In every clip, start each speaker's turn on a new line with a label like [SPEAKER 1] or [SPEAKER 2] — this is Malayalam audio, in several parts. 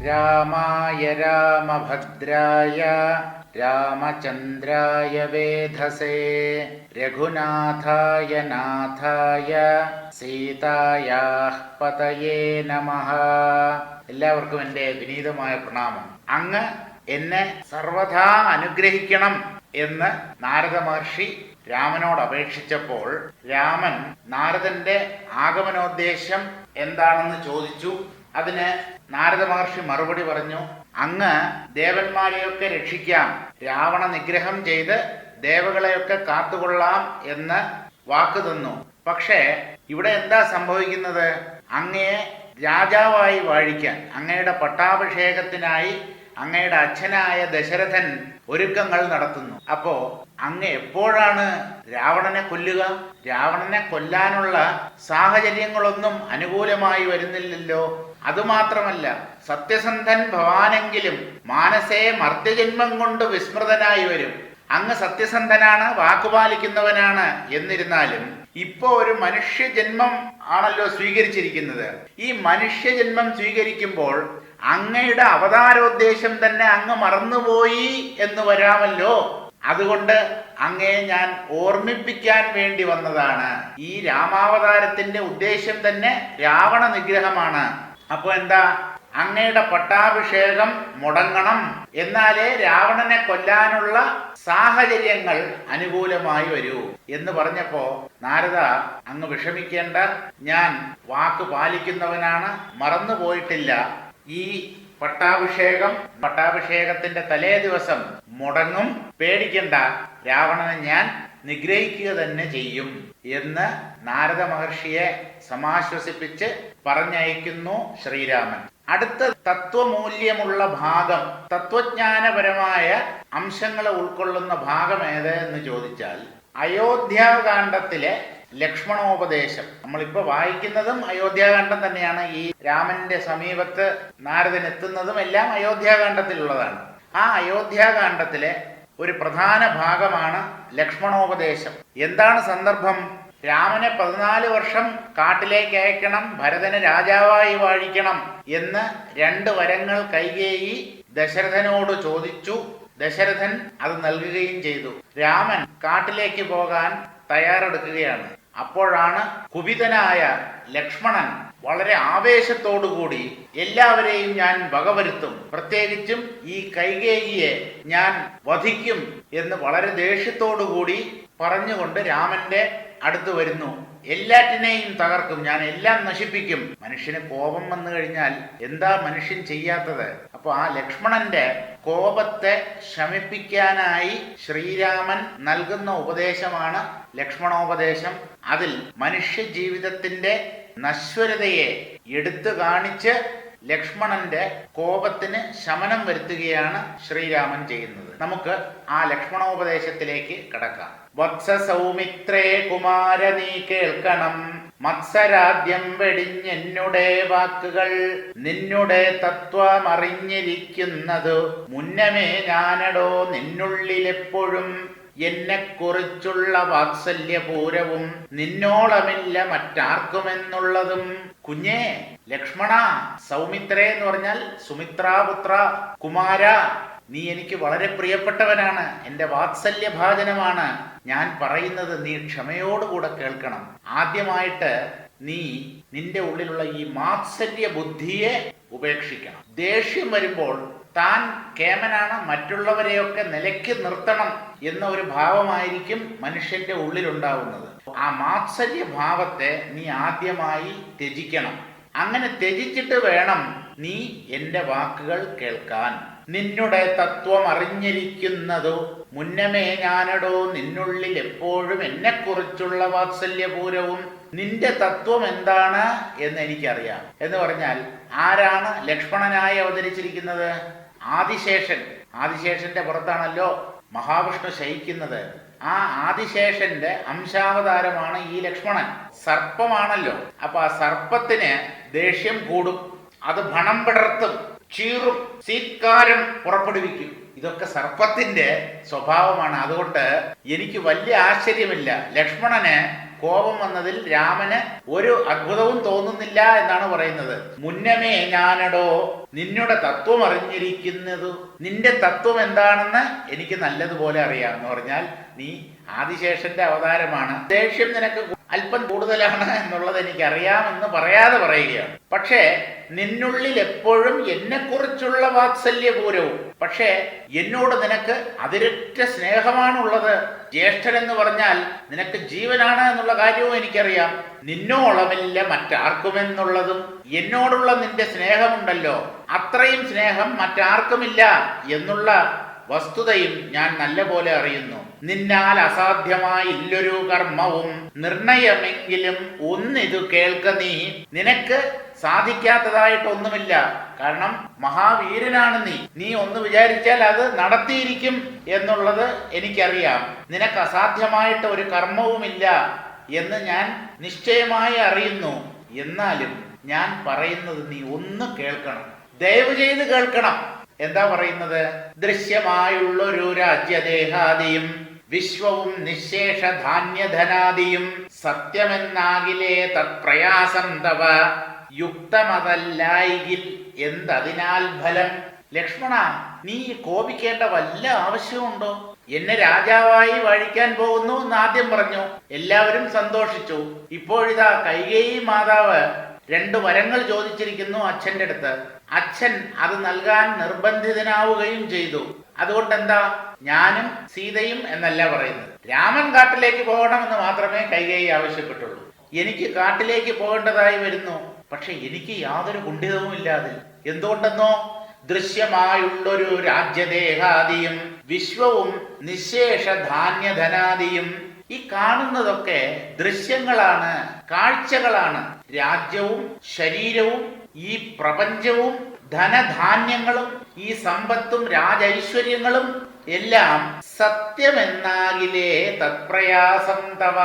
[SPEAKER 1] രാമായ രാമഭദ്രായ രാമചന്ദ്രായ വേധസേ രഘുനാഥായ നാഥായ സീതായാഃ പതയേ നമഃ. എല്ലാവർക്കും എൻ്റെ വിനീതമായ പ്രണാമം. അങ്ങ് എന്നെ സർവഥാ അനുഗ്രഹിക്കണം എന്ന് നാരദ മഹർഷി രാമനോട് അപേക്ഷിച്ചപ്പോൾ രാമൻ നാരദന്റെ ആഗമനോദ്ദേശം എന്താണെന്ന് ചോദിച്ചു. അതിന് നാരദ മഹർഷി മറുപടി പറഞ്ഞു, അങ്ങ് ദേവന്മാരെയൊക്കെ രക്ഷിക്കാം, രാവണ നിഗ്രഹം ചെയ്ത് ദേവകളെയൊക്കെ കാത്തുകൊള്ളാം എന്ന് വാക്ക് തന്നു. പക്ഷേ ഇവിടെ എന്താ സംഭവിക്കുന്നത്? അങ്ങയെ രാജാവായി വാഴിക്കാൻ, അങ്ങയുടെ പട്ടാഭിഷേകത്തിനായി അങ്ങയുടെ അച്ഛനായ ദശരഥൻ ഒരുക്കങ്ങൾ നടത്തുന്നു. അപ്പോ അങ്ങ് എപ്പോഴാണ് രാവണനെ കൊല്ലുക? രാവണനെ കൊല്ലാനുള്ള സാഹചര്യങ്ങളൊന്നും അനുകൂലമായി വരുന്നില്ലല്ലോ. അതുമാത്രമല്ല, സത്യസന്ധൻ ഭവാനെങ്കിലും മാനസേ മർത്യജന്മം കൊണ്ട് വിസ്മൃതനായി വരും. അങ്ങ് സത്യസന്ധനാണ്, വാക്കുപാലിക്കുന്നവനാണ്. എന്നിരുന്നാലും ഇപ്പോ ഒരു മനുഷ്യജന്മം ആണല്ലോ സ്വീകരിച്ചിരിക്കുന്നത്. ഈ മനുഷ്യജന്മം സ്വീകരിക്കുമ്പോൾ അങ്ങയുടെ അവതാരോദ്ദേശം തന്നെ അങ്ങ് മറന്നുപോയി എന്ന് വരാമല്ലോ. അതുകൊണ്ട് അങ്ങയെ ഞാൻ ഓർമ്മിപ്പിക്കാൻ വേണ്ടി വന്നതാണ്. ഈ രാമാവതാരത്തിന്റെ ഉദ്ദേശം തന്നെ രാവണ നിഗ്രഹമാണ്. അപ്പൊ എന്താ? അങ്ങയുടെ പട്ടാഭിഷേകം മുടങ്ങണം, എന്നാലേ രാവണനെ കൊല്ലാനുള്ള സാഹചര്യങ്ങൾ അനുകൂലമായി വരൂ എന്ന് പറഞ്ഞപ്പോ നാരദ, അങ്ങ് വിഷമിക്കേണ്ട, ഞാൻ വാക്ക് പാലിക്കുന്നവനാണ്, മറന്നുപോയിട്ടില്ല. ഈ പട്ടാഭിഷേകത്തിന്റെ തലേ ദിവസം മുടങ്ങും, പേടിക്കണ്ട, രാവണനെ ഞാൻ നിഗ്രഹിക്കുക തന്നെ ചെയ്യും എന്ന് നാരദ മഹർഷിയെ സമാശ്വസിപ്പിച്ച് പറഞ്ഞയക്കുന്നു ശ്രീരാമൻ. അടുത്ത തത്വമൂല്യമുള്ള ഭാഗം, തത്വജ്ഞാനപരമായ അംശങ്ങൾ ഉൾക്കൊള്ളുന്ന ഭാഗം ഏത് എന്ന് ചോദിച്ചാൽ അയോധ്യാകാന്ഡത്തിലെ ലക്ഷ്മണോപദേശം. നമ്മളിപ്പോൾ വായിക്കുന്നതും അയോധ്യാകാന്ഡം തന്നെയാണ്. ഈ രാമന്റെ സമീപത്ത് നാരദൻ എത്തുന്നതും എല്ലാം അയോധ്യാകാന്ഡത്തിലുള്ളതാണ്. ആ അയോധ്യാകാന്ഡത്തിലെ ഒരു പ്രധാന ഭാഗമാണ് ലക്ഷ്മണോപദേശം. എന്താണ് സന്ദർഭം? രാമനെ 14 വർഷം കാട്ടിലേക്ക് അയക്കണം, ഭരതനെ രാജാവായി വാഴിക്കണം എന്ന് 2 വരങ്ങൾ കൈകേയി ദശരഥനോട് ചോദിച്ചു. ദശരഥൻ അത് നൽകുകയും ചെയ്തു. രാമൻ കാട്ടിലേക്ക് പോകാൻ തയ്യാറെടുക്കുകയാണ്. അപ്പോഴാണ് കുപിതനായ ലക്ഷ്മണൻ വളരെ ആവേശത്തോടുകൂടി എല്ലാവരെയും ഞാൻ വകവരുത്തും, പ്രത്യേകിച്ചും ഈ കൈകേയിയെ ഞാൻ വധിക്കും എന്ന് വളരെ ദേഷ്യത്തോടുകൂടി പറഞ്ഞുകൊണ്ട് രാമന്റെ അടുത്ത് വരുന്നു. എല്ലാറ്റിനെയും തകർക്കും, ഞാൻ എല്ലാം നശിപ്പിക്കും. മനുഷ്യന് കോപം വന്നു കഴിഞ്ഞാൽ എന്താ മനുഷ്യൻ ചെയ്യാത്തത്? അപ്പൊ ആ ലക്ഷ്മണന്റെ കോപത്തെ ശമിപ്പിക്കാനായി ശ്രീരാമൻ നൽകുന്ന ഉപദേശമാണ് ലക്ഷ്മണോപദേശം. അതിൽ മനുഷ്യ ജീവിതത്തിന്റെ നശ്വരതയെ എടുത്തു കാണിച്ച് ലക്ഷ്മണന്റെ കോപത്തിന് ശമനം വരുത്തുകയാണ് ശ്രീരാമൻ ചെയ്യുന്നത്. നമുക്ക് ആ ലക്ഷ്മണോപദേശത്തിലേക്ക് കടക്കാം. വത്സ സൗമിത്രേ കുമാര, നീ കേൾക്കണം, മത്സരാദ്യം വെടിഞ്ഞെന്നുടെ വാക്കുകൾ, നിന്നുടെ തത്വമറിഞ്ഞിരിക്കുന്നതു മുന്നമേ ഞാനടോ നിന്നുള്ളിലെപ്പോഴും, എന്നെക്കുറിച്ചുള്ള വാത്സല്യപൂരവും നിന്നോളമില്ല മറ്റാർക്കുമെന്നുള്ളതും. കുഞ്ഞേ ലക്ഷ്മണ, സൗമിത്രേ എന്ന് പറഞ്ഞാൽ സുമിത്രാപുത്ര, കുമാര, നീ എനിക്ക് വളരെ പ്രിയപ്പെട്ടവനാണ്, എന്റെ വാത്സല്യഭാജനമാണ്. ഞാൻ പറയുന്നത് നീ ക്ഷമയോടുകൂടെ കേൾക്കണം. ആദ്യമായിട്ട് നീ നിന്റെ ഉള്ളിലുള്ള ഈ മാത്സല്യ ബുദ്ധിയെ ഉപേക്ഷിക്കണം. ദേഷ്യം വരുമ്പോൾ താൻ കേമനാണ്, മറ്റുള്ളവരെയൊക്കെ നിലയ്ക്ക് നിർത്തണം എന്ന ഒരു ഭാവമായിരിക്കും മനുഷ്യന്റെ ഉള്ളിലുണ്ടാവുന്നത്. ആ മാത്സല്യ ഭാവത്തെ നീ ആദ്യമായി ത്യജിക്കണം. അങ്ങനെ ത്യജിച്ചിട്ട് വേണം നീ എന്റെ വാക്കുകൾ കേൾക്കാൻ. നിന്നുടെ തത്വം അറിഞ്ഞിരിക്കുന്നതു മുന്നമേ ഞാനടോ നിന്നുള്ളിൽ എപ്പോഴും എന്നെക്കുറിച്ചുള്ള വാത്സല്യപൂരവും. നിന്റെ തത്വം എന്താണ് എന്ന് എനിക്കറിയാം എന്ന് പറഞ്ഞാൽ ആരാണ് ലക്ഷ്മണനായി അവതരിച്ചിരിക്കുന്നത്? ആദിശേഷൻ. ആദിശേഷന്റെ പുറത്താണല്ലോ മഹാവിഷ്ണു ശയിക്കുന്നത്. ആ ആദിശേഷന്റെ അംശാവതാരമാണ് ഈ ലക്ഷ്മണൻ. സർപ്പമാണല്ലോ. അപ്പൊ ആ സർപ്പത്തിന് ദേഷ്യം കൂടും, അത് ഭണം പിടർത്തും, ചീറും, സീത്കാരം പുറപ്പെടുവിക്കും. ഇതൊക്കെ സർപ്പത്തിന്റെ സ്വഭാവമാണ്. അതുകൊണ്ട് എനിക്ക് വലിയ ആശ്ചര്യമില്ല, ലക്ഷ്മണന് കോപം വന്നതിൽ രാമന് ഒരു അത്ഭുതവും തോന്നുന്നില്ല എന്നാണ് പറയുന്നത്. മുന്നമേ ഞാനടോ നിന്നുടെ തത്വം അറിഞ്ഞിരിക്കുന്നത്, നിന്റെ തത്വം എന്താണെന്ന് എനിക്ക് നല്ലതുപോലെ അറിയാം എന്ന് പറഞ്ഞാൽ നീ ആദിശേഷന്റെ അവതാരമാണ്, ദേഷ്യം നിനക്ക് അല്പം കൂടുതലാണ് എന്നുള്ളത് എനിക്കറിയാമെന്ന് പറയാതെ പറയുകയാണ്. പക്ഷേ നിന്നുള്ളിൽ എപ്പോഴും എന്നെക്കുറിച്ചുള്ള വാത്സല്യപൂരവും, പക്ഷേ എന്നോട് നിനക്ക് അതിരറ്റ സ്നേഹമാണുള്ളത്. ജ്യേഷ്ഠൻ എന്ന് പറഞ്ഞാൽ നിനക്ക് ജീവനാണ് എന്നുള്ള കാര്യവും എനിക്കറിയാം. നിന്നോളമില്ല മറ്റാർക്കുമെന്നുള്ളതും, എന്നോടുള്ള നിന്റെ സ്നേഹമുണ്ടല്ലോ, അത്രയും സ്നേഹം മറ്റാർക്കുമില്ല എന്നുള്ള വസ്തുതയും ഞാൻ നല്ലപോലെ അറിയുന്നു. നിന്നാൽ അസാധ്യമായില്ലൊരു കർമ്മവും നിർണയമെങ്കിലും ഒന്നിതു കേൾക്ക നീ. നിനക്ക് സാധിക്കാത്തതായിട്ടൊന്നുമില്ല, കാരണം മഹാവീരനാണ് നീ ഒന്ന് വിചാരിച്ചാൽ അത് നടത്തിയിരിക്കും എന്നുള്ളത് എനിക്കറിയാം. നിനക്ക് അസാധ്യമായിട്ട് ഒരു കർമ്മവുമില്ല എന്ന് ഞാൻ നിശ്ചയമായി അറിയുന്നു. എന്നാലും ഞാൻ പറയുന്നത് നീ ഒന്ന് കേൾക്കണം, ദയവ് ചെയ്ത് കേൾക്കണം. എന്താ പറയുന്നത്? ദൃശ്യമായുള്ളൊരു രാജ്യദേഹാദിയും വിശ്വവും നിശേഷ ധാന്യധനാദിയും സത്യമെന്നാകിലേ തത്പ്രയാസം തവ യുക്തമതല്ലായിൽ എന്തതിനാൽ ഫലം. ലക്ഷ്മണ, നീ കോപിക്കേണ്ട വല്ല ആവശ്യമുണ്ടോ? എന്നെ രാജാവായി വാഴിക്കാൻ പോകുന്നു എന്ന് ആദ്യം പറഞ്ഞു, എല്ലാവരും സന്തോഷിച്ചു. ഇപ്പോഴിതാ കൈകേയി മാതാവ് 2 വരങ്ങൾ ചോദിച്ചിരിക്കുന്നു അച്ഛൻ്റെ അടുത്ത്. അച്ഛൻ അത് നൽകാൻ നിർബന്ധിതനാവുകയും ചെയ്തു. അതുകൊണ്ട് എന്താ, ഞാനും സീതയും എന്നല്ല പറയുന്നത്, രാമൻ കാട്ടിലേക്ക് പോകണമെന്ന് മാത്രമേ കൈകേയി ആവശ്യപ്പെട്ടുള്ളൂ. എനിക്ക് കാട്ടിലേക്ക് പോകേണ്ടതായി വരുന്നു, പക്ഷെ എനിക്ക് യാതൊരു കുണ്ഠിതവും ഇല്ലാതെ. എന്തുകൊണ്ടെന്നോ, ദൃശ്യമായുള്ളൊരു രാജ്യദേഹാദിയും വിശ്വവും നിശേഷ ധാന്യധനാദിയും. ഈ കാണുന്നതൊക്കെ ദൃശ്യങ്ങളാണ്, കാഴ്ചകളാണ്. രാജ്യവും ശരീരവും ഈ പ്രപഞ്ചവും ധനധാന്യങ്ങളും ഈ സമ്പത്തും രാജൈശ്വര്യങ്ങളും എല്ലാം സത്യമെന്നാകിലേ തത്പ്രയാസം തവ.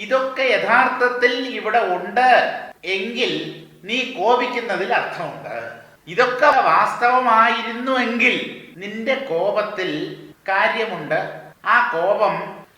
[SPEAKER 1] ഇതൊക്കെ യഥാർത്ഥത്തിൽ ഇവിടെ ഉണ്ട് എങ്കിൽ നീ കോപിക്കുന്നതിൽ അർത്ഥമുണ്ട്. ഇതൊക്കെ വാസ്തവമായിരുന്നുവെങ്കിൽ നിന്റെ കോപത്തിൽ കാര്യമുണ്ട്. ആ കോപം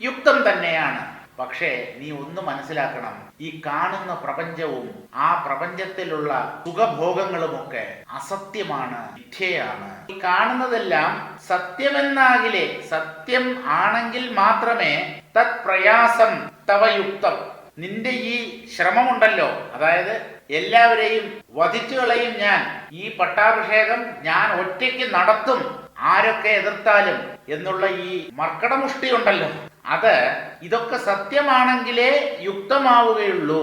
[SPEAKER 1] യുക്തം തന്നെയാണ്. പക്ഷേ നീ ഒന്ന് മനസ്സിലാക്കണം, ഈ കാണുന്ന പ്രപഞ്ചവും ആ പ്രപഞ്ചത്തിലുള്ള സുഖഭോഗങ്ങളുമൊക്കെ അസത്യമാണ്, മിഥ്യയാണ്. ഈ കാണുന്നതെല്ലാം സത്യമെന്നാകിലേ, സത്യം ആണെങ്കിൽ മാത്രമേ തത് പ്രയാസം തവ യുക്തം. നിന്റെ ഈ ശ്രമമുണ്ടല്ലോ, അതായത് എല്ലാവരെയും വധിച്ചു കളയും ഞാൻ, ഈ പട്ടാഭിഷേകം ഞാൻ ഒറ്റയ്ക്ക് നടത്തും ആരൊക്കെ എതിർത്താലും എന്നുള്ള ഈ മർക്കടമുഷ്ടി ഉണ്ടല്ലോ, ഇതൊക്കെ സത്യമാണെങ്കിലേ യുക്തമാവുകയുള്ളൂ.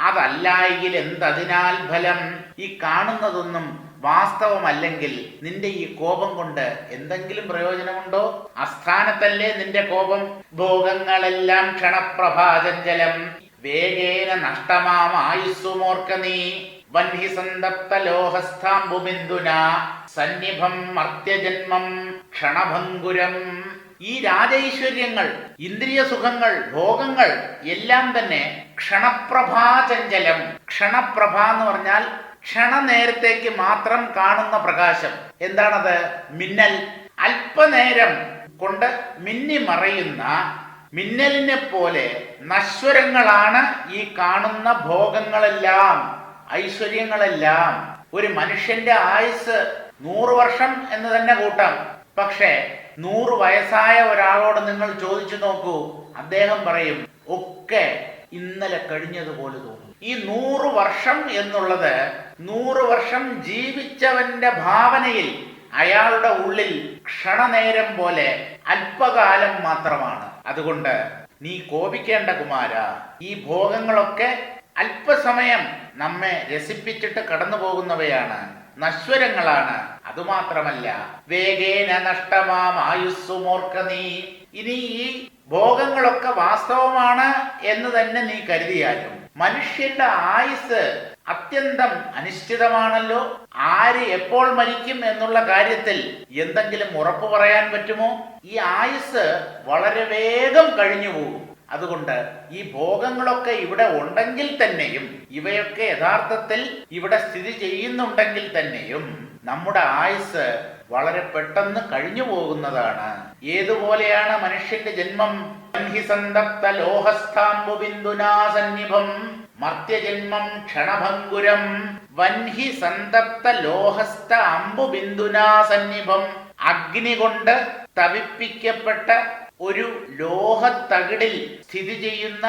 [SPEAKER 1] അതല്ലായെങ്കിൽ എന്തതിനാൽ ഫലം. ഈ കാണുന്നതൊന്നും വാസ്തവമല്ലെങ്കിൽ നിന്റെ ഈ കോപം കൊണ്ട് എന്തെങ്കിലും പ്രയോജനമുണ്ടോ? അസ്ഥാനത്തല്ലേ നിന്റെ കോപം. ഭോഗങ്ങളെല്ലാം ക്ഷണപ്രഭാചഞ്ചലം വേഗേന നഷ്ടമായുസ്സുമോർക്ക നീ. വഹ്നി സന്തപ്ത ലോഹസ്ഥാംബുബിന്ദുന സന്നിഭം മർത്യജന്മം ക്ഷണഭംഗുരം. ഈ രാജൈശ്വര്യങ്ങൾ, ഇന്ദ്രിയ സുഖങ്ങൾ, ഭോഗങ്ങൾ എല്ലാം തന്നെ ക്ഷണപ്രഭാചഞ്ചലം. ക്ഷണപ്രഭ എന്ന് പറഞ്ഞാൽ ക്ഷണനേരത്തേക്ക് മാത്രം കാണുന്ന പ്രകാശം. എന്താണത്? മിന്നൽ. അല്പനേരം കൊണ്ട് മിന്നി മറയുന്ന മിന്നലിനെ പോലെ നശ്വരങ്ങളാണ് ഈ കാണുന്ന ഭോഗങ്ങളെല്ലാം, ഐശ്വര്യങ്ങളെല്ലാം. ഒരു മനുഷ്യന്റെ ആയുസ് 100 വർഷം എന്ന് തന്നെ കൂട്ടാം. പക്ഷേ 100 വയസ്സായ ഒരാളോട് നിങ്ങൾ ചോദിച്ചു നോക്കൂ, അദ്ദേഹം പറയും ഒക്കെ ഇന്നലെ കഴിഞ്ഞതുപോലെ തോന്നും. ഈ 100 വർഷം എന്നുള്ളത് 100 വർഷം ജീവിച്ചവന്റെ ഭാവനയിൽ അയാളുടെ ഉള്ളിൽ ക്ഷണനേരം പോലെ അല്പകാലം മാത്രമാണ്. അതുകൊണ്ട് നീ കോപിക്കേണ്ട കുമാര. ഈ ഭോഗങ്ങളൊക്കെ അല്പസമയം നമ്മെ രസിപ്പിച്ചിട്ട് കടന്നു പോകുന്നവയാണ്, നശ്വരങ്ങളാണ്. അതുമാത്രമല്ല, വേഗേന നഷ്ടമായുസ്സുമോർക്ക നീ. ഇനി ഈ ഭോഗങ്ങളൊക്കെ വാസ്തവമാണ് എന്ന് തന്നെ നീ കരുതിയാലും മനുഷ്യന്റെ ആയുസ് അത്യന്തം അനിശ്ചിതമാണല്ലോ. ആര് എപ്പോൾ മരിക്കും എന്നുള്ള കാര്യത്തിൽ എന്തെങ്കിലും ഉറപ്പ് പറയാൻ പറ്റുമോ? ഈ ആയുസ് വളരെ വേഗം കഴിഞ്ഞു പോകും. അതുകൊണ്ട് ഈ ഭോഗങ്ങളൊക്കെ ഇവിടെ ഉണ്ടെങ്കിൽ തന്നെയും, ഇവയൊക്കെ യഥാർത്ഥത്തിൽ ഇവിടെ സ്ഥിതി ചെയ്യുന്നുണ്ടെങ്കിൽ തന്നെയും നമ്മുടെ ആയുസ് വളരെ പെട്ടെന്ന് കഴിഞ്ഞു പോകുന്നതാണ്. ഏതുപോലെയാണ് മനുഷ്യന്റെ ജന്മം? വൻഹി സന്തപ്ത ലോഹസ്ഥാംബു ബിന്ദുനാ സന്നിഭം മർത്യജന്മം ക്ഷണഭംഗുരം. വൻഹി സന്തപ്ത ലോഹസ്ഥ അമ്പു ബിന്ദുനാ സന്നിഭം. അഗ്നി കൊണ്ട് തപിപ്പിക്കപ്പെട്ട ഒരു ലോഹത്തകിടിൽ സ്ഥിതി ചെയ്യുന്ന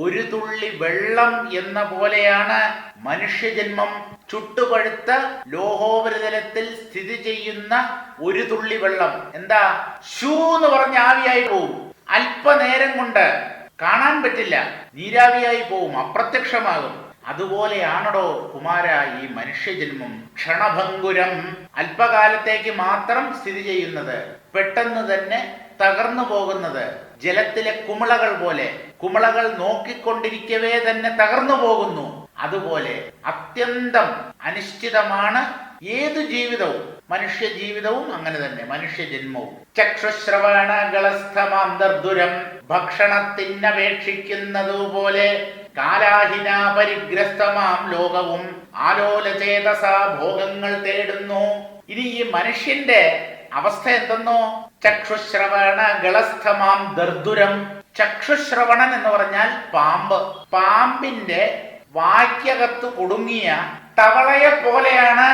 [SPEAKER 1] ഒരു തുള്ളി വെള്ളം എന്ന പോലെയാണ് മനുഷ്യജന്മം. ചുട്ടുപഴുത്ത ലോഹോപരിതലത്തിൽ സ്ഥിതി ചെയ്യുന്ന ഒരു തുള്ളി വെള്ളം എന്താ? ഷൂ എന്ന് പറഞ്ഞ ആവിയായി പോവും. അല്പനേരം കൊണ്ട് കാണാൻ പറ്റില്ല, നീരാവിയായി പോവും, അപ്രത്യക്ഷമാകും. അതുപോലെയാണടോ കുമാര ഈ മനുഷ്യജന്മം. ക്ഷണഭംഗുരം, അല്പകാലത്തേക്ക് മാത്രം സ്ഥിതി ചെയ്യുന്നത്, പെട്ടെന്ന് തന്നെ തകർന്നു പോകുന്നത്. ജലത്തിലെ കുമിളകൾ പോലെ, കുമിളകൾ നോക്കിക്കൊണ്ടിരിക്കവേ തന്നെ തകർന്നു പോകുന്നു. അതുപോലെ അത്യന്തം അനിശ്ചിതമാണ് ഏതു ജീവിതവും. മനുഷ്യ ജീവിതവും അങ്ങനെ തന്നെ, മനുഷ്യജന്മവും. ചക്ഷുശ്രവണകളസ്ഥമാന്തർദുരം, ഭക്ഷണത്തിനപേക്ഷിക്കുന്നതുപോലെ കാലാഹിന പരിഗ്രസ്തമാം ലോകവും ആലോലചേതസ ഭോഗങ്ങൾ തേടുന്നു. ഇനി ഈ മനുഷ്യന്റെ അവസ്ഥ എന്തെന്നോ? ചക്ഷുശ്രവണകളസ്ഥമാം ദർദുരം. ചക്ഷുശ്രവണൻ എന്ന് പറഞ്ഞാൽ പാമ്പ്. പാമ്പിന്റെ വായ്ക്കകത്ത് കുടുങ്ങിയ തവളയെ പോലെയാണ്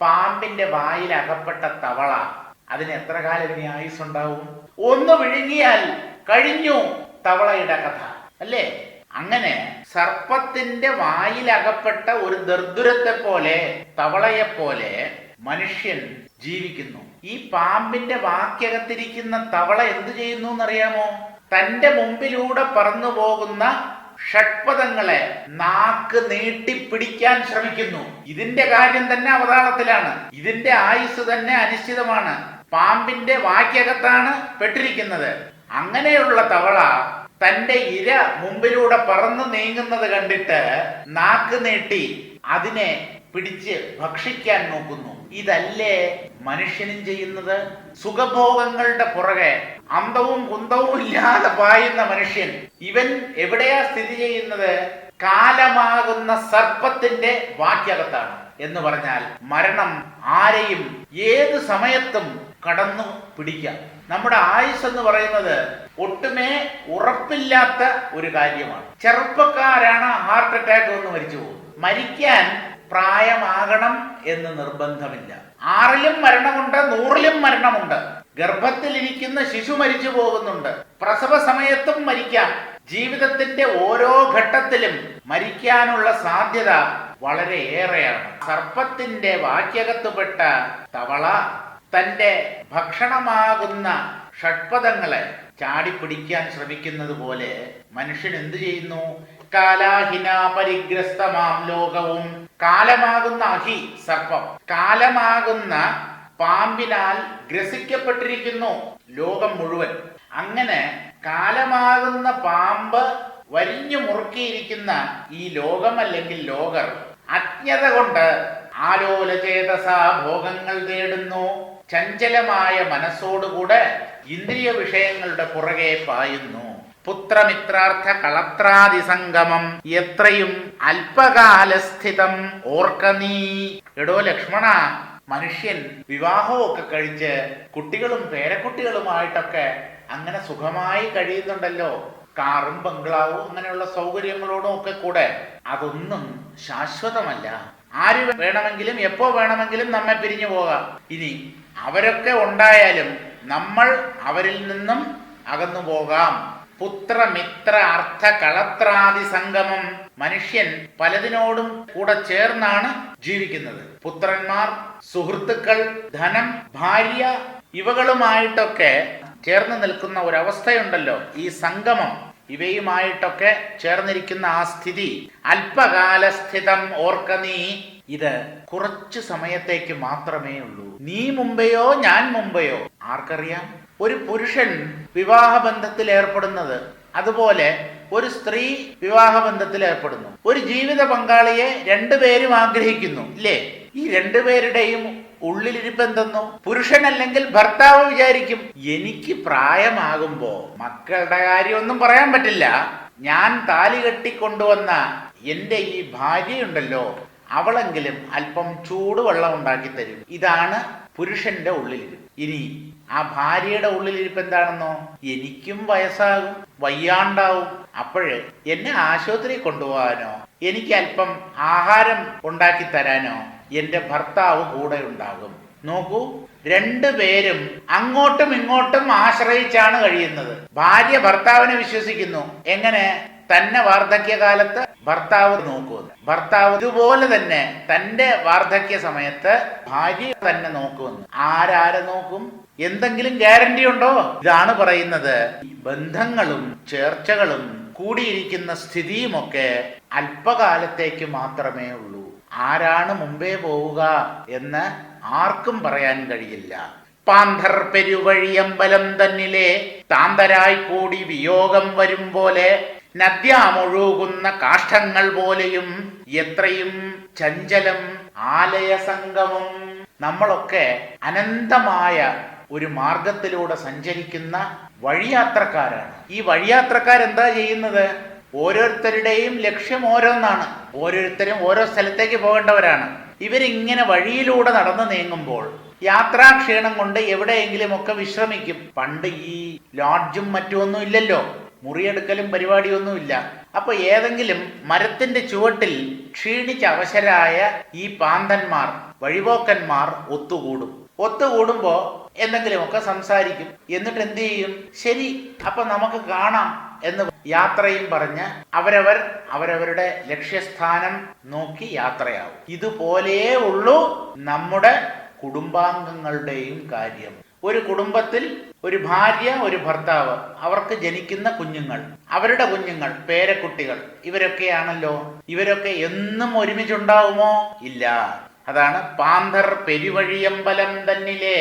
[SPEAKER 1] പാമ്പിന്റെ വായിൽ അകപ്പെട്ട തവള. അതിന് എത്ര കാലം ഇനി ആയുസ്സുണ്ടാവും? ഒന്ന് വിഴുങ്ങിയാൽ കഴിഞ്ഞു തവളയുടെ കഥ, അല്ലേ? അങ്ങനെ സർപ്പത്തിന്റെ വായിലകപ്പെട്ട ഒരു ദർദുരത്തെ പോലെ, തവളയെ പോലെ മനുഷ്യൻ ജീവിക്കുന്നു. ഈ പാമ്പിന്റെ വാക്കകത്തിരിക്കുന്ന തവള എന്തു ചെയ്യുന്നു എന്നറിയാമോ? തന്റെ മുമ്പിലൂടെ പറന്നു പോകുന്ന ഷഡ്പദങ്ങളെ നാക്ക് നീട്ടിപ്പിടിക്കാൻ ശ്രമിക്കുന്നു. ഇതിന്റെ കാര്യം തന്നെ അവതാളത്തിലാണ്. ഇതിന്റെ ആയുസ് തന്നെ അനിശ്ചിതമാണ്. പാമ്പിന്റെ വാക്കകത്താണ് പെട്ടിരിക്കുന്നത്. അങ്ങനെയുള്ള തവള തന്റെ ഇര മുമ്പിലൂടെ പറന്നു നീങ്ങുന്നത് കണ്ടിട്ട് നാക്ക് നീട്ടി അതിനെ പിടിച്ച് ഭക്ഷിക്കാൻ നോക്കുന്നു. ഇതല്ലേ മനുഷ്യനും ചെയ്യുന്നത്? സുഖഭോഗങ്ങളുടെ പുറകെ അന്തവും കുന്തവും ഇല്ലാതെ പായുന്ന മനുഷ്യൻ, ഇവൻ എവിടെയാ സ്ഥിതി ചെയ്യുന്നത്? കാലമാകുന്ന സർപ്പത്തിന്റെ വാക്യകത്താണ്. എന്ന് പറഞ്ഞാൽ മരണം ആരെയും ഏത് സമയത്തും കടന്നു പിടിക്കാം. നമ്മുടെ ആയുസ് എന്ന് പറയുന്നത് ഒട്ടുമേ ഉറപ്പില്ലാത്ത ഒരു കാര്യമാണ്. ചെറുപ്പക്കാരാണ് ഹാർട്ട് അറ്റാക്ക് വന്ന് മരിച്ചു പോകും. മരിക്കാൻ പ്രായമാകണം എന്ന് നിർബന്ധമില്ല. 6-ലും മരണമുണ്ട്, 100-ലും മരണമുണ്ട്. ഗർഭത്തിലിരിക്കുന്ന ശിശു മരിച്ചു പോകുന്നുണ്ട്. പ്രസവ സമയത്തും മരിക്കാം. ജീവിതത്തിന്റെ ഓരോ ഘട്ടത്തിലും മരിക്കാനുള്ള സാധ്യത വളരെ ഏറെയാണ്. സർപ്പത്തിന്റെ വാക്യകത്തുപെട്ട തവള തന്റെ ഭക്ഷണമാകുന്ന ഷഡ്പദങ്ങളെ ചാടിപ്പിടിക്കാൻ ശ്രമിക്കുന്നത് പോലെ മനുഷ്യൻ എന്തു ചെയ്യുന്നു? കാലാഹിന പരിഗ്രസ്തമാം ലോകവും. കാലമാകുന്ന അഹി സർപ്പം, കാലമാകുന്ന പാമ്പിനാൽ ഗ്രസിക്കപ്പെട്ടിരിക്കുന്നു ലോകം മുഴുവൻ. അങ്ങനെ കാലമാകുന്ന പാമ്പ് വരിഞ്ഞു മുറുക്കിയിരിക്കുന്ന ഈ ലോകം അല്ലെങ്കിൽ ലോകർ അജ്ഞത കൊണ്ട് ആലോലചേതസ ഭോഗങ്ങൾ തേടുന്നു. ചഞ്ചലമായ മനസ്സോടുകൂടെ ഇന്ദ്രിയ വിഷയങ്ങളുടെ പുറകെ പായുന്നു. പുത്രമിത്രാർത്ഥ കളത്രാദി സംഗമം എത്രയും അല്പകാലസ്ഥിതം ഓർക്ക നീ. എടോ ലക്ഷ്മണ, മനുഷ്യൻ വിവാഹമൊക്കെ കഴിച്ച് കുട്ടികളും പേരക്കുട്ടികളുമായിട്ടൊക്കെ അങ്ങനെ സുഖമായി കഴിയുന്നുണ്ടല്ലോ. കാറും ബംഗ്ലാവും അങ്ങനെയുള്ള സൗകര്യങ്ങളോടും ഒക്കെ കൂടെ. അതൊന്നും ശാശ്വതമല്ല. ആര് വേണമെങ്കിലും എപ്പോ വേണമെങ്കിലും നമ്മെ പിരിഞ്ഞു പോകാം. ഇനി അവരൊക്കെ ഉണ്ടായാലും നമ്മൾ അവരിൽ നിന്നും അകന്നു പോകാം. പുത്രമിത്ര അർത്ഥ കളത്രാദി സംഗമം. മനുഷ്യൻ പലതിനോടും കൂടെ ചേർന്നാണ് ജീവിക്കുന്നത്. പുത്രന്മാർ, സുഹൃത്തുക്കൾ, ധനം, ഭാര്യ ഇവകളുമായിട്ടൊക്കെ ചേർന്ന് നിൽക്കുന്ന ഒരവസ്ഥയുണ്ടല്ലോ, ഈ സംഗമം. ഇവയുമായിട്ടൊക്കെ ചേർന്നിരിക്കുന്ന ആ സ്ഥിതി അല്പകാലസ്ഥിതം ഓർക്ക നീ. ഇത് കുറച്ചു സമയത്തേക്ക് മാത്രമേ ഉള്ളൂ. നീ മുമ്പെയോ ഞാൻ മുമ്പെയോ ആർക്കറിയാം? ഒരു പുരുഷൻ വിവാഹബന്ധത്തിൽ ഏർപ്പെടുന്നത് അതുപോലെ ഒരു സ്ത്രീ വിവാഹബന്ധത്തിൽ ഏർപ്പെടുന്നു. ഒരു ജീവിത പങ്കാളിയെ രണ്ടുപേരും ആഗ്രഹിക്കുന്നു, ഇല്ലേ? ഈ രണ്ടുപേരുടെയും ഉള്ളിലിരിപ്പ് എന്തെന്നോ? പുരുഷൻ അല്ലെങ്കിൽ ഭർത്താവ് വിചാരിക്കും, എനിക്ക് പ്രായമാകുമ്പോ മക്കളുടെ കാര്യമൊന്നും പറയാൻ പറ്റില്ല, ഞാൻ താലി കെട്ടിക്കൊണ്ടുവന്ന എന്റെ ഈ ഭാര്യയുണ്ടല്ലോ അവളെങ്കിലും അല്പം ചൂടുവെള്ളം ഉണ്ടാക്കി തരും. ഇതാണ് പുരുഷന്റെ ഉള്ളിലിരിപ്പ്. ഇനി ആ ഭാര്യയുടെ ഉള്ളിലിരിപ്പ് എന്താണെന്നോ, എനിക്കും വയസ്സാകും, വയ്യാണ്ടാവും, അപ്പോഴ് എന്നെ ആശുപത്രി കൊണ്ടുപോകാനോ എനിക്ക് അല്പം ആഹാരം ഉണ്ടാക്കി തരാനോ എന്റെ ഭർത്താവ് കൂടെ ഉണ്ടാകും. നോക്കൂ, രണ്ടുപേരും അങ്ങോട്ടും ഇങ്ങോട്ടും ആശ്രയിച്ചാണ് കഴിയുന്നത്. ഭാര്യ ഭർത്താവിനെ വിശ്വസിക്കുന്നു. എങ്ങനെ? തന്നെ വാർദ്ധക്യകാലത്ത് ഭർത്താവ് നോക്കുമെന്ന്. ഭർത്താവ് ഇതുപോലെ തന്നെ തന്റെ വാർദ്ധക്യ സമയത്ത് ഭാര്യ തന്നെ നോക്കുമെന്ന്. ആരാരെ നോക്കും? എന്തെങ്കിലും ഗ്യാരണ്ടി ഉണ്ടോ? ഇതാണ് പറയുന്നത്, ബന്ധങ്ങളും ചേർച്ചകളും കൂടിയിരിക്കുന്ന സ്ഥിതിയുമൊക്കെ അല്പകാലത്തേക്ക് മാത്രമേ ഉള്ളൂ. ആരാണ് മുമ്പേ പോവുക എന്ന് ആർക്കും പറയാൻ കഴിയില്ല. പാന്തർ പെരുവഴിയമ്പലം തന്നിലെ താന്തരായി കൂടി വിയോഗം വരും പോലെ നദ്യാമൊഴുകുന്ന കാഷ്ഠങ്ങൾ പോലെയും എത്രയും ചഞ്ചലം ആലയ സംഗമം. നമ്മളൊക്കെ അനന്തമായ ഒരു മാർഗത്തിലൂടെ സഞ്ചരിക്കുന്ന വഴിയാത്രക്കാരാണ്. ഈ വഴിയാത്രക്കാരെന്താ ചെയ്യുന്നത്? ഓരോരുത്തരുടെയും ലക്ഷ്യം ഓരോന്നാണ്. ഓരോരുത്തരും ഓരോ സ്ഥലത്തേക്ക് പോകേണ്ടവരാണ്. ഇവരിങ്ങനെ വഴിയിലൂടെ നടന്നു നീങ്ങുമ്പോൾ യാത്രാക്ഷീണം കൊണ്ട് എവിടെയെങ്കിലും ഒക്കെ വിശ്രമിക്കും. പണ്ട് ഈ ലോഡ്ജും മറ്റുമൊന്നും ഇല്ലല്ലോ, മുറിയെടുക്കലും പരിപാടിയൊന്നുമില്ല. അപ്പൊ ഏതെങ്കിലും മരത്തിന്റെ ചുവട്ടിൽ ക്ഷീണിച്ച അവശരായ ഈ പാന്തന്മാർ, വഴിപോക്കന്മാർ ഒത്തുകൂടുമ്പോ എന്തെങ്കിലുമൊക്കെ സംസാരിക്കും. എന്നിട്ട് എന്ത് ചെയ്യും? ശരി, അപ്പൊ നമുക്ക് കാണാം എന്ന് യാത്രയും പറഞ്ഞ് അവരവരുടെ ലക്ഷ്യസ്ഥാനം നോക്കി യാത്രയാവും. ഇതുപോലെയേ ഉള്ളൂ നമ്മുടെ കുടുംബാംഗങ്ങളുടെയും കാര്യം. ഒരു കുടുംബത്തിൽ ഒരു ഭാര്യ, ഒരു ഭർത്താവ്, അവർക്ക് ജനിക്കുന്ന കുഞ്ഞുങ്ങൾ, അവരുടെ കുഞ്ഞുങ്ങൾ, പേരക്കുട്ടികൾ, ഇവരൊക്കെയാണല്ലോ. ഇവരൊക്കെ എന്നും ഒരുമിച്ചുണ്ടാവുമോ? ഇല്ല. അതാണ് പാന്തർ പെരുവഴിയമ്പലം തന്നിലെ,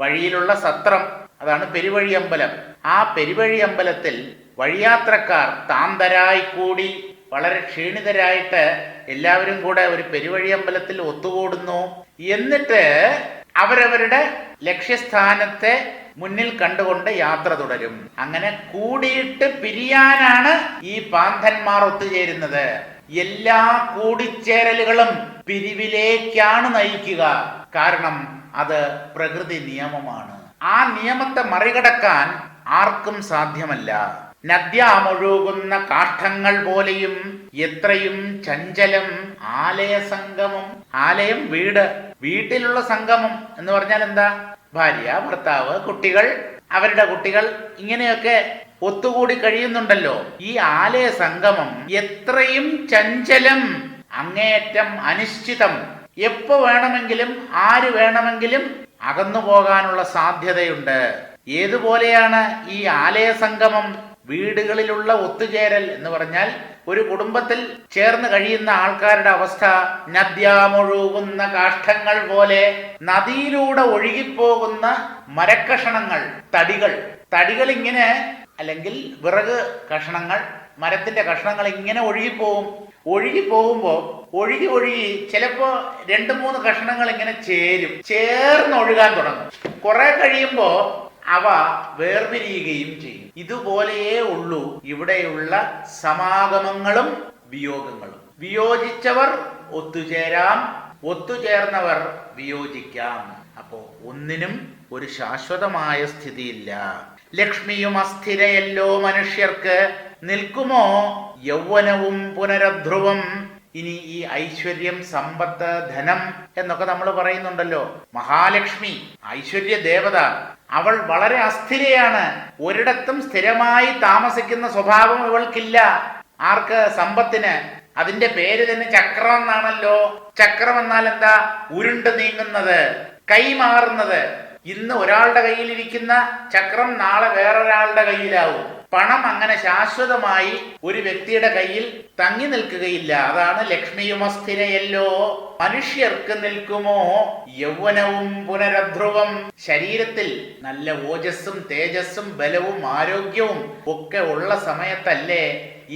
[SPEAKER 1] വഴിയിലുള്ള സത്രം, അതാണ് പെരുവഴിയമ്പലം. ആ പെരുവഴിയമ്പലത്തിൽ വഴിയാത്രക്കാർ താന്തരായി കൂടി വളരെ ക്ഷീണിതരായിട്ട് എല്ലാവരും കൂടെ ഒരു പെരുവഴിയമ്പലത്തിൽ ഒത്തുകൂടുന്നു. എന്നിട്ട് അവരവരുടെ ലക്ഷ്യസ്ഥാനത്തെ മുന്നിൽ കണ്ടുകൊണ്ട് യാത്ര തുടരും. അങ്ങനെ കൂടിയിട്ട് പിരിയാനാണ് ഈ പാന്തന്മാർ ഒത്തുചേരുന്നത്. എല്ലാ കൂടിച്ചേരലുകളും പിരിവിലേക്കാണ് നയിക്കുക. കാരണം അത് പ്രകൃതി നിയമമാണ്. ആ നിയമത്തെ മറികടക്കാൻ ആർക്കും സാധ്യമല്ല. നദ്യാമൊഴുകുന്ന കാഷ്ഠങ്ങൾ പോലെയും എത്രയും ചഞ്ചലം ആലയ സംഗമം. ആലയം വീട്ടിലുള്ള സംഗമം എന്ന് പറഞ്ഞാൽ എന്താ? ഭാര്യ, ഭർത്താവ്, കുട്ടികൾ, അവരുടെ കുട്ടികൾ, ഇങ്ങനെയൊക്കെ ഒത്തുകൂടി കഴിയുന്നുണ്ടല്ലോ. ഈ ആലയ സംഗമം എത്രയും ചഞ്ചലം, അങ്ങേയറ്റം അനിശ്ചിതം. എപ്പോ വേണമെങ്കിലും ആര് വേണമെങ്കിലും അകന്നു പോകാനുള്ള സാധ്യതയുണ്ട്. ഏതുപോലെയാണ് ഈ ആലയ സംഗമം? വീടുകളിലുള്ള ഒത്തുചേരൽ എന്ന് പറഞ്ഞാൽ ഒരു കുടുംബത്തിൽ ചേർന്ന് കഴിയുന്ന ആൾക്കാരുടെ അവസ്ഥ നദ്യാമൊഴുകുന്ന കാഷ്ഠങ്ങൾ പോലെ, നദിയിലൂടെ ഒഴുകിപ്പോകുന്ന മരക്കഷണങ്ങൾ, തടികൾ ഇങ്ങനെ, അല്ലെങ്കിൽ വിറക് കഷണങ്ങൾ, മരത്തിന്റെ കഷണങ്ങൾ ഇങ്ങനെ ഒഴുകിപ്പോകുമ്പോൾ ഒഴുകി ചിലപ്പോ 2-3 കഷണങ്ങൾ ഇങ്ങനെ ചേർന്ന് ഒഴുകാൻ തുടങ്ങും. കുറെ കഴിയുമ്പോ അവ വേർപിരിയുകയും ചെയ്യും. ഇതുപോലെയേ ഉള്ളൂ ഇവിടെയുള്ള സമാഗമങ്ങളും വിയോഗങ്ങളും. വിയോജിച്ചവർ ഒത്തുചേരാം, ഒത്തുചേർന്നവർ വിയോജിക്കാം. അപ്പോ ഒന്നിനും ഒരു ശാശ്വതമായ സ്ഥിതിയില്ല. ലക്ഷ്മിയും അസ്ഥിരയല്ലോ മനുഷ്യർക്ക്, നിൽക്കുമോ യൗവനവും പുനരധ്രുവം. ഇനി ഈ ഐശ്വര്യം, സമ്പത്ത്, ധനം എന്നൊക്കെ നമ്മൾ പറയുന്നുണ്ടല്ലോ. മഹാലക്ഷ്മി, ഐശ്വര്യ ദേവത, അവൾ വളരെ അസ്ഥിരയാണ്. ഒരിടത്തും സ്ഥിരമായി താമസിക്കുന്ന സ്വഭാവം ഇവൾക്കില്ല. ആർക്ക്? സമ്പത്തിന്. അതിന്റെ പേര് തന്നെ ചക്രം എന്നാണല്ലോ. ചക്രം എന്നാൽ എന്താ? ഉരുണ്ട് നീങ്ങുന്നത്, കൈമാറുന്നത്. ഇന്ന് ഒരാളുടെ കയ്യിലിരിക്കുന്ന ചക്രം നാളെ വേറൊരാളുടെ കയ്യിലാവും. പണം അങ്ങനെ ശാശ്വതമായി ഒരു വ്യക്തിയുടെ കയ്യിൽ തങ്ങി നിൽക്കുകയില്ല. അതാണ് ലക്ഷ്മിയും അസ്ഥിരയല്ലോ മനുഷ്യർക്ക്, നിൽക്കുമോ യൗവനവും പുനരധ്രുവം. ശരീരത്തിൽ നല്ല ഓജസ്സും തേജസ്സും ബലവും ആരോഗ്യവും ഒക്കെ ഉള്ള സമയത്തല്ലേ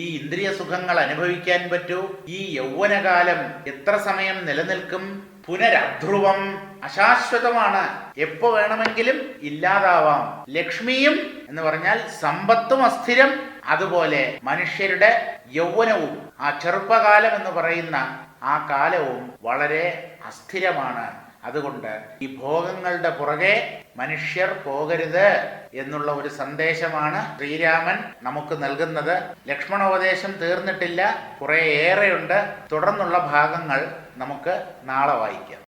[SPEAKER 1] ഈ ഇന്ദ്രിയ സുഖങ്ങൾ അനുഭവിക്കാൻ പറ്റൂ. ഈ യൗവനകാലം എത്ര സമയം നിലനിൽക്കും? പുനരധ്രുവം, അശാശ്വതമാണ്. എപ്പോ വേണമെങ്കിലും ഇല്ലാതാവാം. ലക്ഷ്മിയും എന്ന് പറഞ്ഞാൽ സമ്പത്തും അസ്ഥിരം, അതുപോലെ മനുഷ്യരുടെ യൗവനവും ആ ചെറുപ്പകാലം എന്ന് പറയുന്ന ആ കാലവും വളരെ അസ്ഥിരമാണ്. അതുകൊണ്ട് ഈ ഭോഗങ്ങളുടെ പുറകെ മനുഷ്യർ പോകരുത് എന്നുള്ള ഒരു സന്ദേശമാണ് ശ്രീരാമൻ നമുക്ക് നൽകുന്നത്. ലക്ഷ്മണോപദേശം തീർന്നിട്ടില്ല, കുറേ ഏറെയുണ്ട്. തുടർന്നുള്ള ഭാഗങ്ങൾ നമുക്ക് നാളെ വായിക്കാം.